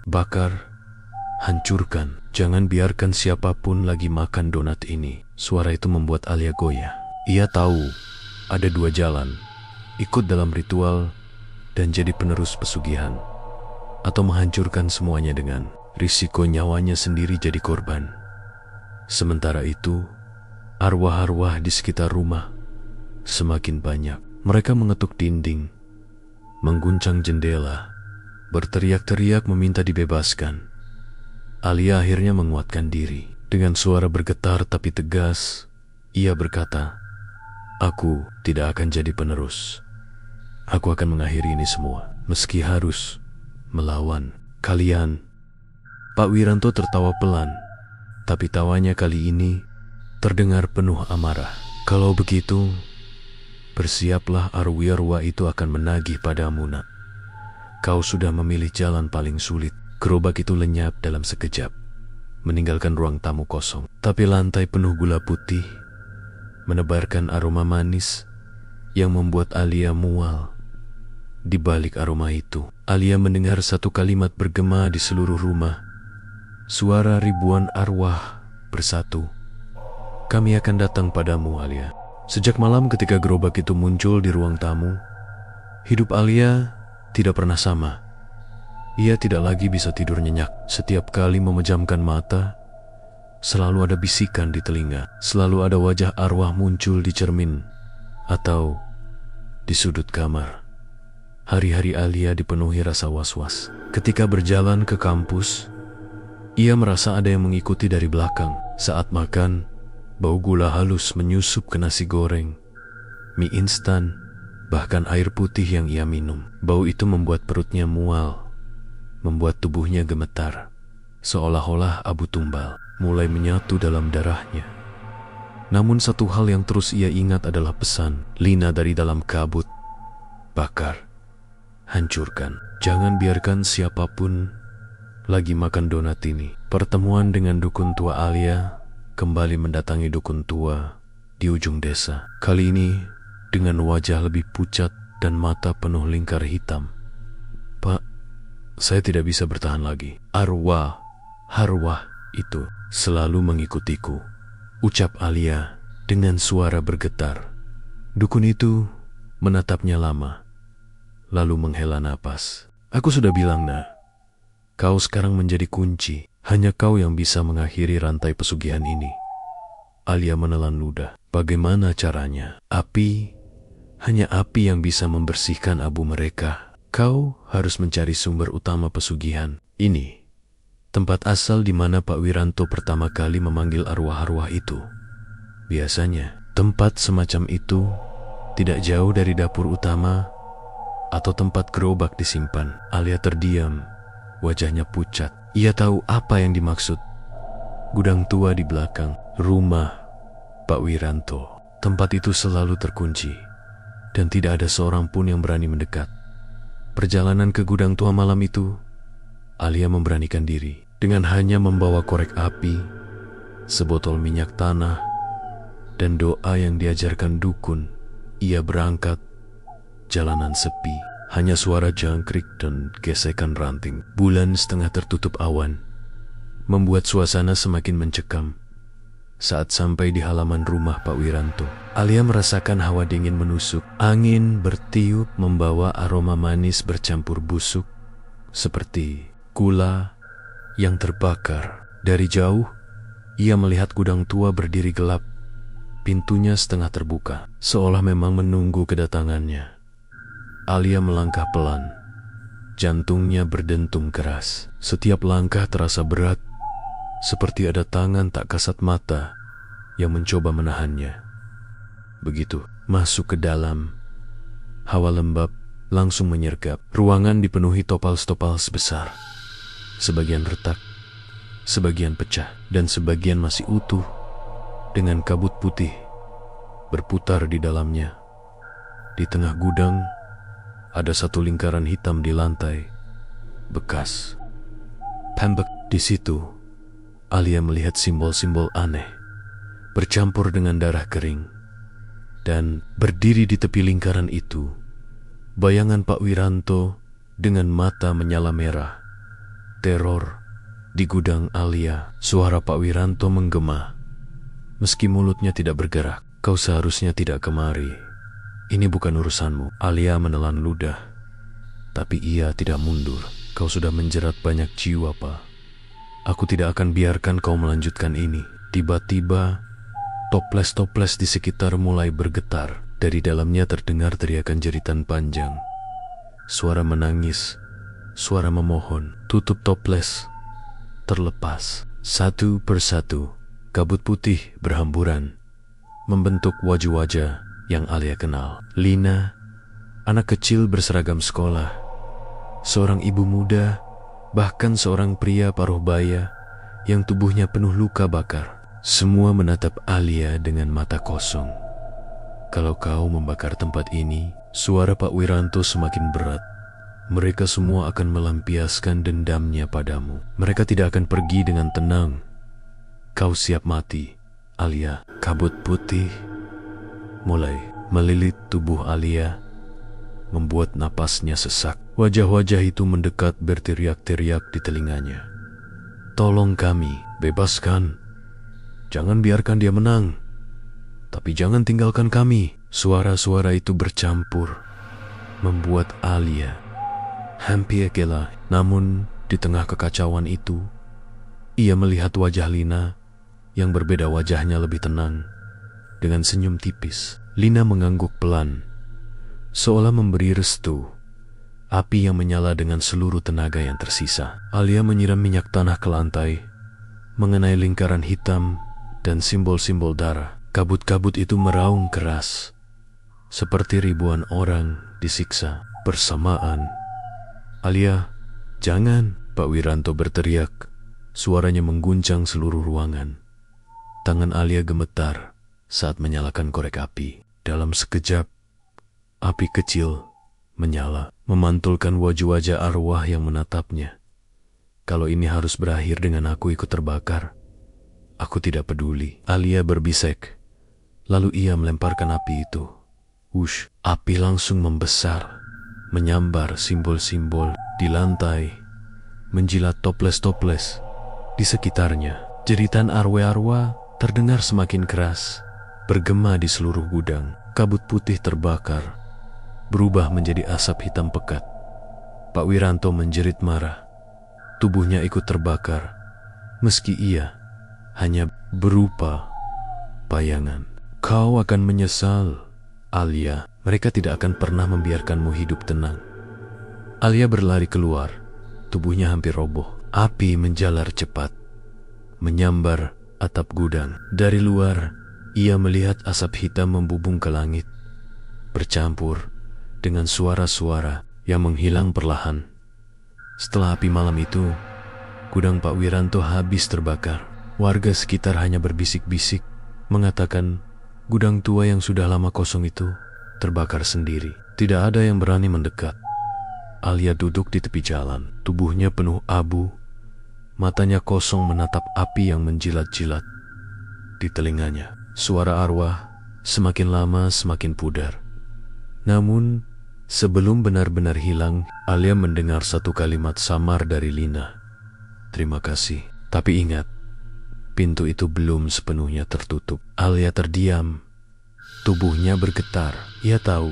Bakar, hancurkan. Jangan biarkan siapapun lagi makan donat ini. Suara itu membuat Alia goyah. Ia tahu ada dua jalan. Ikut dalam ritual dan jadi penerus pesugihan, atau menghancurkan semuanya dengan risiko nyawanya sendiri jadi korban. Sementara itu, arwah-arwah di sekitar rumah semakin banyak. Mereka mengetuk dinding, mengguncang jendela, berteriak-teriak meminta dibebaskan. Alia akhirnya menguatkan diri. Dengan suara bergetar tapi tegas, ia berkata, aku tidak akan jadi penerus. Aku akan mengakhiri ini semua, meski harus melawan kalian. Pak Wiranto tertawa pelan, tapi tawanya kali ini terdengar penuh amarah. Kalau begitu, bersiaplah, arwah-arwah itu akan menagih padamu, nak. Kau sudah memilih jalan paling sulit. Gerobak itu lenyap dalam sekejap, meninggalkan ruang tamu kosong. Tapi lantai penuh gula putih menebarkan aroma manis yang membuat Alia mual. Di balik aroma itu, Alia mendengar satu kalimat bergema di seluruh rumah. Suara ribuan arwah bersatu. Kami akan datang padamu, Alia. Sejak malam ketika gerobak itu muncul di ruang tamu, hidup Alia tidak pernah sama. Ia tidak lagi bisa tidur nyenyak. Setiap kali memejamkan mata, selalu ada bisikan di telinga. Selalu ada wajah arwah muncul di cermin atau di sudut kamar. Hari-hari Alia dipenuhi rasa was-was. Ketika berjalan ke kampus, ia merasa ada yang mengikuti dari belakang. Saat makan, bau gula halus menyusup ke nasi goreng, mie instan, bahkan air putih yang ia minum. Bau itu membuat perutnya mual, membuat tubuhnya gemetar, seolah-olah abu tumbal mulai menyatu dalam darahnya. Namun satu hal yang terus ia ingat adalah pesan Lina dari dalam kabut. Bakar, hancurkan. Jangan biarkan siapapun lagi makan donat ini. Pertemuan dengan dukun tua Alia kembali mendatangi dukun tua di ujung desa. Kali ini dengan wajah lebih pucat dan mata penuh lingkar hitam. Pak, saya tidak bisa bertahan lagi. Arwah itu selalu mengikutiku, ucap Alia dengan suara bergetar. Dukun itu menatapnya lama, lalu menghela napas. Aku sudah bilang, nak, kau sekarang menjadi kunci. Hanya kau yang bisa mengakhiri rantai pesugihan ini. Alia menelan ludah. Bagaimana caranya? Hanya api yang bisa membersihkan abu mereka. Kau harus mencari sumber utama pesugihan. Ini tempat asal di mana Pak Wiranto pertama kali memanggil arwah-arwah itu. Biasanya, tempat semacam itu tidak jauh dari dapur utama atau tempat gerobak disimpan. Alia terdiam, wajahnya pucat. Ia tahu apa yang dimaksud. Gudang tua di belakang rumah Pak Wiranto. Tempat itu selalu terkunci dan tidak ada seorang pun yang berani mendekat. Perjalanan ke gudang tua malam itu, Alia memberanikan diri dengan hanya membawa korek api, sebotol minyak tanah, dan doa yang diajarkan dukun. Ia berangkat. Jalanan sepi. Hanya suara jangkrik dan gesekan ranting. Bulan setengah tertutup awan membuat suasana semakin mencekam. Saat sampai di halaman rumah Pak Wiranto, Alia merasakan hawa dingin menusuk. Angin bertiup membawa aroma manis bercampur busuk, seperti gula yang terbakar. Dari jauh, ia melihat gudang tua berdiri gelap. Pintunya setengah terbuka, seolah memang menunggu kedatangannya. Alia melangkah pelan. Jantungnya berdentum keras. Setiap langkah terasa berat, seperti ada tangan tak kasat mata yang mencoba menahannya. Begitu masuk ke dalam, hawa lembab langsung menyergap. Ruangan dipenuhi topal-topal sebesar. Sebagian retak, sebagian pecah, dan sebagian masih utuh dengan kabut putih berputar di dalamnya. Di tengah gudang ada satu lingkaran hitam di lantai, bekas pembek. Di situ Alia melihat simbol-simbol aneh bercampur dengan darah kering, dan berdiri di tepi lingkaran itu bayangan Pak Wiranto dengan mata menyala merah. Teror di gudang Alia. Suara Pak Wiranto menggema, meski mulutnya tidak bergerak. Kau seharusnya tidak kemari. Ini bukan urusanmu. Alia menelan ludah, tapi ia tidak mundur. Kau sudah menjerat banyak jiwa, Pak. Aku tidak akan biarkan kau melanjutkan ini. Tiba-tiba, toples-toples di sekitar mulai bergetar. Dari dalamnya terdengar teriakan jeritan panjang. Suara menangis, suara memohon. Tutup toples terlepas. Satu persatu, kabut putih berhamburan, membentuk wajah-wajah yang Alia kenal. Lina, anak kecil berseragam sekolah, seorang ibu muda, bahkan seorang pria paruh baya yang tubuhnya penuh luka bakar. Semua menatap Alia dengan mata kosong. Kalau kau membakar tempat ini, suara Pak Wiranto semakin berat. Mereka semua akan melampiaskan dendamnya padamu. Mereka tidak akan pergi dengan tenang. Kau siap mati, Alia. Kabut putih mulai melilit tubuh Alia, membuat napasnya sesak. Wajah-wajah itu mendekat berteriak-teriak di telinganya. Tolong kami, bebaskan. Jangan biarkan dia menang. Tapi jangan tinggalkan kami. Suara-suara itu bercampur, membuat Alia hampir gila. Namun di tengah kekacauan itu, ia melihat wajah Lina yang berbeda. Wajahnya lebih tenang, dengan senyum tipis. Lina mengangguk pelan, seolah memberi restu. Api yang menyala dengan seluruh tenaga yang tersisa. Alia menyiram minyak tanah ke lantai, mengenai lingkaran hitam dan simbol-simbol darah. Kabut-kabut itu meraung keras, seperti ribuan orang disiksa bersamaan. Alia, jangan! Pak Wiranto berteriak. Suaranya mengguncang seluruh ruangan. Tangan Alia gemetar saat menyalakan korek api. Dalam sekejap, api kecil menyala, memantulkan wajah-wajah arwah yang menatapnya. Kalau ini harus berakhir dengan aku ikut terbakar, aku tidak peduli. Alia berbisik. Lalu ia melemparkan api itu. Wush, api langsung membesar, menyambar simbol-simbol di lantai, menjilat toples-toples di sekitarnya. Jeritan arwah-arwah terdengar semakin keras, bergema di seluruh gudang. Kabut putih terbakar, berubah menjadi asap hitam pekat. Pak Wiranto menjerit marah. Tubuhnya ikut terbakar, meski ia hanya berupa bayangan. Kau akan menyesal, Alia. Mereka tidak akan pernah membiarkanmu hidup tenang. Alia berlari keluar, tubuhnya hampir roboh. Api menjalar cepat, menyambar atap gudang. Dari luar, ia melihat asap hitam membubung ke langit, bercampur dengan suara-suara yang menghilang perlahan. Setelah api malam itu, gudang Pak Wiranto habis terbakar. Warga sekitar hanya berbisik-bisik, mengatakan gudang tua yang sudah lama kosong itu terbakar sendiri. Tidak ada yang berani mendekat. Alia duduk di tepi jalan, tubuhnya penuh abu, matanya kosong menatap api yang menjilat-jilat. Di telinganya, suara arwah semakin lama semakin pudar. Namun, sebelum benar-benar hilang, Alia mendengar satu kalimat samar dari Lina. Terima kasih, tapi ingat, Pintu itu belum sepenuhnya tertutup. Alia terdiam. Tubuhnya bergetar. Ia tahu,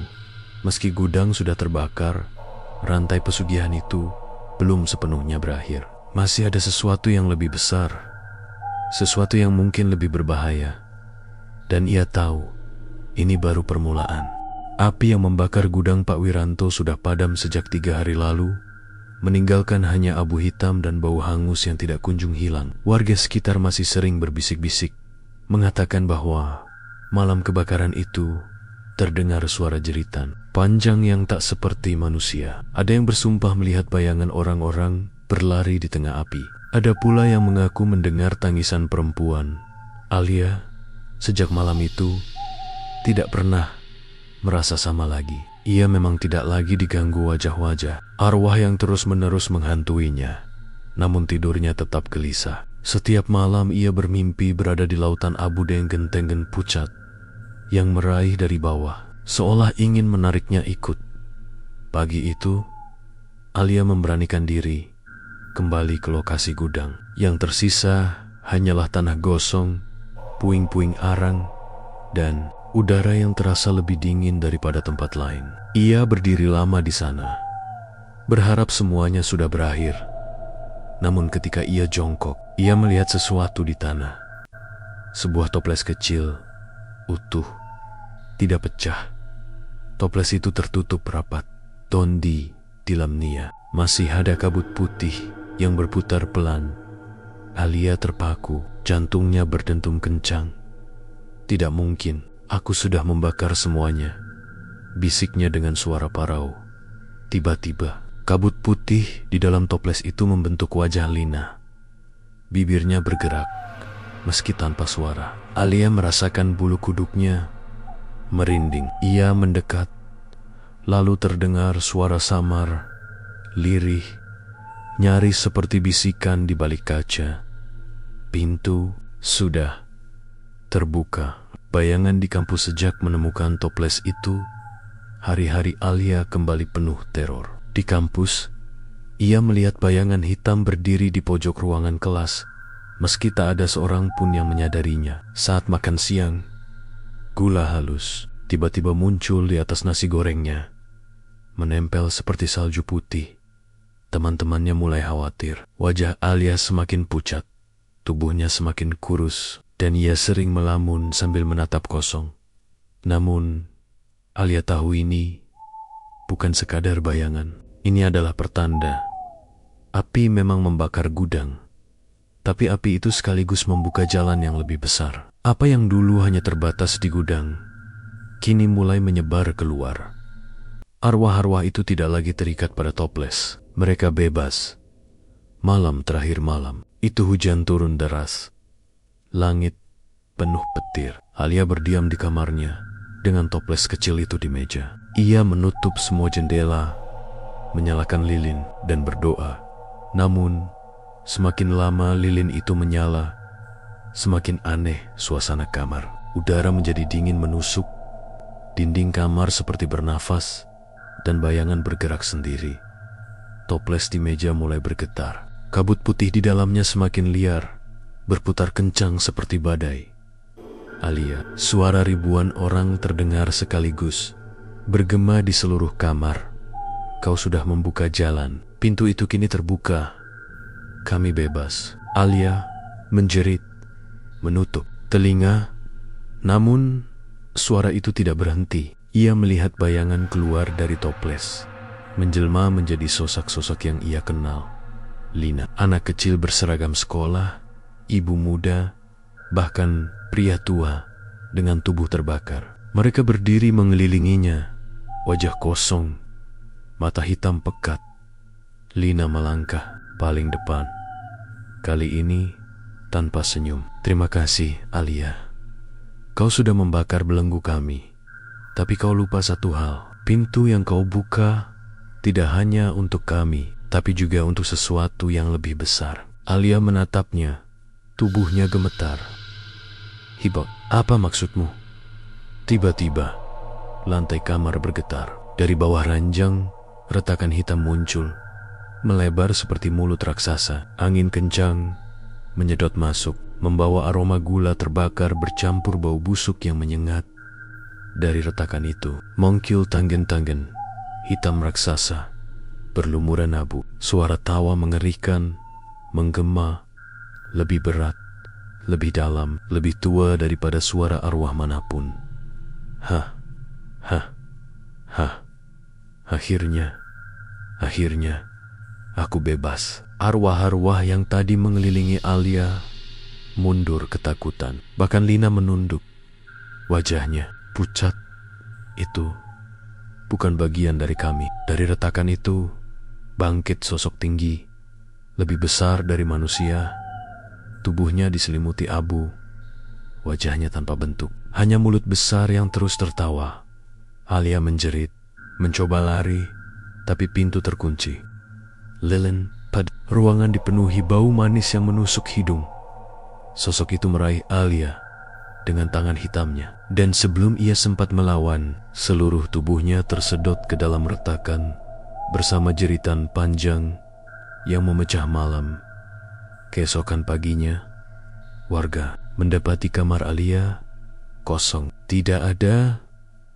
meski gudang sudah terbakar, rantai pesugihan itu belum sepenuhnya berakhir. Masih ada sesuatu yang lebih besar, sesuatu yang mungkin lebih berbahaya. Dan ia tahu, ini baru permulaan. Api yang membakar gudang Pak Wiranto sudah padam sejak 3 hari lalu, meninggalkan hanya abu hitam dan bau hangus yang tidak kunjung hilang. Warga sekitar masih sering berbisik-bisik, mengatakan bahwa malam kebakaran itu terdengar suara jeritan panjang yang tak seperti manusia. Ada yang bersumpah melihat bayangan orang-orang berlari di tengah api. Ada pula yang mengaku mendengar tangisan perempuan. Alia, sejak malam itu, tidak pernah merasa sama lagi. Ia memang tidak lagi diganggu wajah-wajah arwah yang terus-menerus menghantuinya. Namun tidurnya tetap gelisah. Setiap malam ia bermimpi berada di lautan abu dengan genteng pucat yang meraih dari bawah, seolah ingin menariknya ikut. Pagi itu, Alia memberanikan diri kembali ke lokasi gudang. Yang tersisa hanyalah tanah gosong, puing-puing arang, dan udara yang terasa lebih dingin daripada tempat lain. Ia berdiri lama di sana, berharap semuanya sudah berakhir. Namun ketika ia jongkok, ia melihat sesuatu di tanah. Sebuah toples kecil, utuh, tidak pecah. Toples itu tertutup rapat. Tondi di dalamnya masih ada kabut putih yang berputar pelan. Alia terpaku, jantungnya berdentum kencang. Tidak mungkin, aku sudah membakar semuanya, bisiknya dengan suara parau. Tiba-tiba, kabut putih di dalam toples itu membentuk wajah Lina. Bibirnya bergerak, meski tanpa suara. Alia merasakan bulu kuduknya merinding. Ia mendekat, lalu terdengar suara samar, lirih, nyaris seperti bisikan di balik kaca. Pintu sudah terbuka. Bayangan di kampus sejak menemukan toples itu, hari-hari Alia kembali penuh teror. Di kampus, ia melihat bayangan hitam berdiri di pojok ruangan kelas, meski tak ada seorang pun yang menyadarinya. Saat makan siang, gula halus tiba-tiba muncul di atas nasi gorengnya, menempel seperti salju putih. Teman-temannya mulai khawatir. Wajah Alia semakin pucat, tubuhnya semakin kurus, dan ia sering melamun sambil menatap kosong. Namun, Alia tahu ini bukan sekadar bayangan. Ini adalah pertanda. Api memang membakar gudang, tapi api itu sekaligus membuka jalan yang lebih besar. Apa yang dulu hanya terbatas di gudang, kini mulai menyebar keluar. Arwah-arwah itu tidak lagi terikat pada toples. Mereka bebas. Malam terakhir malam, itu hujan turun deras. Langit penuh petir. Alia berdiam di kamarnya dengan toples kecil itu di meja. Ia menutup semua jendela, menyalakan lilin dan berdoa. Namun, semakin lama lilin itu menyala, semakin aneh suasana kamar. Udara menjadi dingin menusuk, dinding kamar seperti bernafas, dan bayangan bergerak sendiri. Toples di meja mulai bergetar. Kabut putih di dalamnya semakin liar, berputar kencang seperti badai. Alia, suara ribuan orang terdengar sekaligus, bergema di seluruh kamar. Kau sudah membuka jalan. Pintu itu kini terbuka. Kami bebas. Alia menjerit, menutup telinga. Namun, suara itu tidak berhenti. Ia melihat bayangan keluar dari toples, menjelma menjadi sosok-sosok yang ia kenal. Lina, anak kecil berseragam sekolah, ibu muda, bahkan pria tua dengan tubuh terbakar. Mereka berdiri mengelilinginya, wajah kosong, mata hitam pekat. Lina melangkah paling depan, kali ini tanpa senyum. Terima kasih, Alia. Kau sudah membakar belenggu kami, tapi kau lupa satu hal. Pintu yang kau buka tidak hanya untuk kami, tapi juga untuk sesuatu yang lebih besar. Alia menatapnya, tubuhnya gemetar. Hibak, apa maksudmu? Tiba-tiba, lantai kamar bergetar. Dari bawah ranjang, retakan hitam muncul, melebar seperti mulut raksasa. Angin kencang menyedot masuk, membawa aroma gula terbakar bercampur bau busuk yang menyengat. Dari retakan itu, mengkil tanggen-tanggen, hitam raksasa, berlumuran abu. Suara tawa mengerikan, menggema, lebih berat, lebih dalam, lebih tua daripada suara arwah manapun. Hah, hah, hah. Akhirnya, aku bebas. Arwah-arwah yang tadi mengelilingi Alia mundur ketakutan. Bahkan Lina menunduk. Wajahnya pucat. Itu bukan bagian dari kami. Dari retakan itu bangkit sosok tinggi, lebih besar dari manusia. Tubuhnya diselimuti abu. Wajahnya tanpa bentuk. Hanya mulut besar yang terus tertawa. Alia menjerit, mencoba lari, tapi pintu terkunci. Lilin, ruangan dipenuhi bau manis yang menusuk hidung. Sosok itu meraih Alia dengan tangan hitamnya. Dan sebelum ia sempat melawan, seluruh tubuhnya tersedot ke dalam retakan bersama jeritan panjang yang memecah malam. Keesokan paginya, warga mendapati kamar Alia kosong. Tidak ada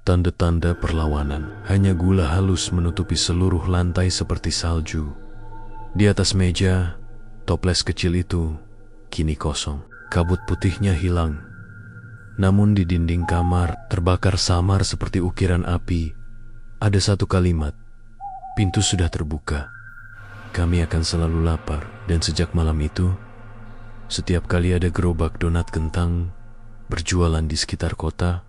tanda-tanda perlawanan. Hanya gula halus menutupi seluruh lantai seperti salju. Di atas meja, toples kecil itu kini kosong. Kabut putihnya hilang. Namun di dinding kamar terbakar samar seperti ukiran api. Ada satu kalimat, pintu sudah terbuka. Kami akan selalu lapar. Dan sejak malam itu, setiap kali ada gerobak donat kentang berjualan di sekitar kota,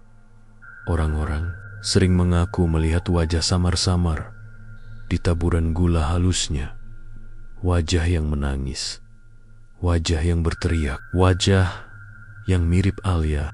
orang-orang sering mengaku melihat wajah samar-samar di taburan gula halusnya. Wajah yang menangis, wajah yang berteriak, wajah yang mirip Alia.